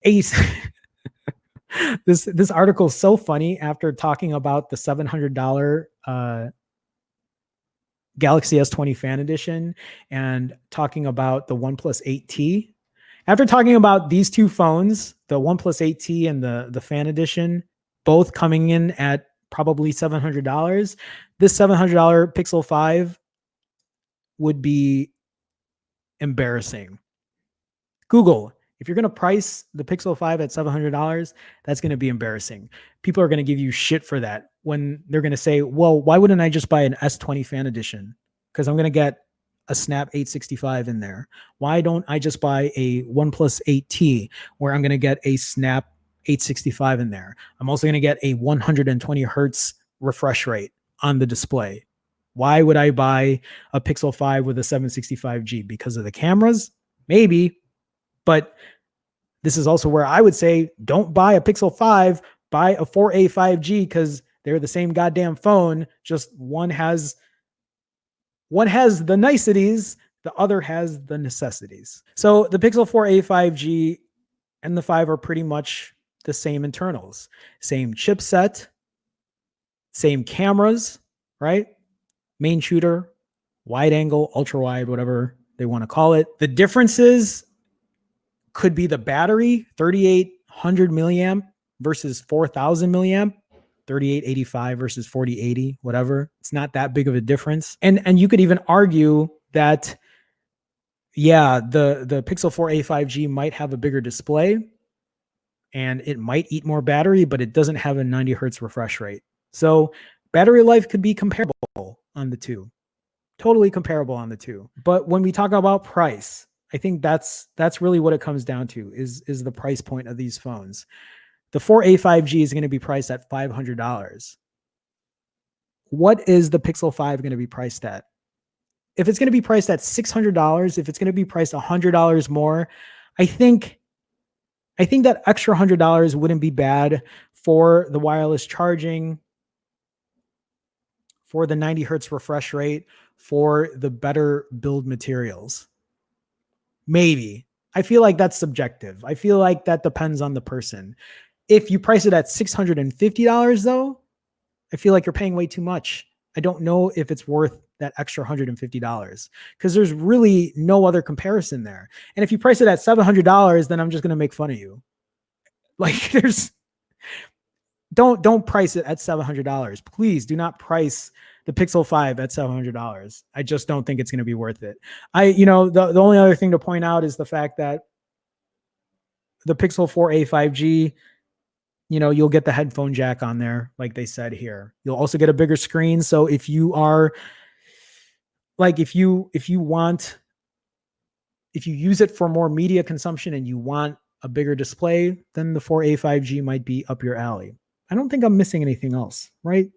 Ace. This article is so funny after talking about the $700 Galaxy S20 Fan Edition and talking about the OnePlus 8T. After talking about these two phones, the OnePlus 8T and the Fan Edition, both coming in at probably $700, this $700 Pixel 5 would be embarrassing. Google, if you're going to price the Pixel 5 at $700, that's going to be embarrassing. People are going to give you shit for that when they're going to say, well, why wouldn't I just buy an S20 Fan Edition? Because I'm going to get a Snap 865 in there. Why don't I just buy a OnePlus 8T where I'm going to get a Snap 865 in there? I'm also going to get a 120 hertz refresh rate on the display. Why would I buy a Pixel 5 with a 765G? Because of the cameras? Maybe. But this is also where I would say, don't buy a Pixel 5, buy a 4A 5G, because they're the same goddamn phone. Just one has the niceties, the other has the necessities. So the Pixel 4A 5G and the 5 are pretty much the same internals, same chipset, same cameras, right? Main shooter, wide angle, ultra wide, whatever they want to call it. The differences could be the battery, 3,800 milliamp versus 4,000 milliamp, 3,885 versus 4,080, whatever. It's not that big of a difference. And you could even argue that, yeah, the Pixel 4a 5G might have a bigger display and it might eat more battery, but it doesn't have a 90 hertz refresh rate. So battery life could be comparable on the two. Totally comparable on the two. But when we talk about price, I think that's really what it comes down to is the price point of these phones. The 4a 5G is going to be priced at $500. What is the Pixel 5 going to be priced at? If it's going to be priced at $600, if it's going to be priced $100 more, I think that extra $100 wouldn't be bad for the wireless charging, for the 90 hertz refresh rate, for the better build materials. Maybe. I feel like that's subjective. I feel like that depends on the person. If you price it at $650 though, I feel like you're paying way too much. I don't know if it's worth that extra $150 because there's really no other comparison there. And if you price it at $700, then I'm just going to make fun of you. Like don't price it at $700. Please do not price the Pixel 5 at $700. I just don't think it's going to be worth it. The only other thing to point out is the fact that the Pixel 4a 5G, you'll get the headphone jack on there, like they said here. You'll also get a bigger screen. So if you are like, if you use it for more media consumption and you want a bigger display, then the 4a 5G might be up your alley. I don't think I'm missing anything else, right?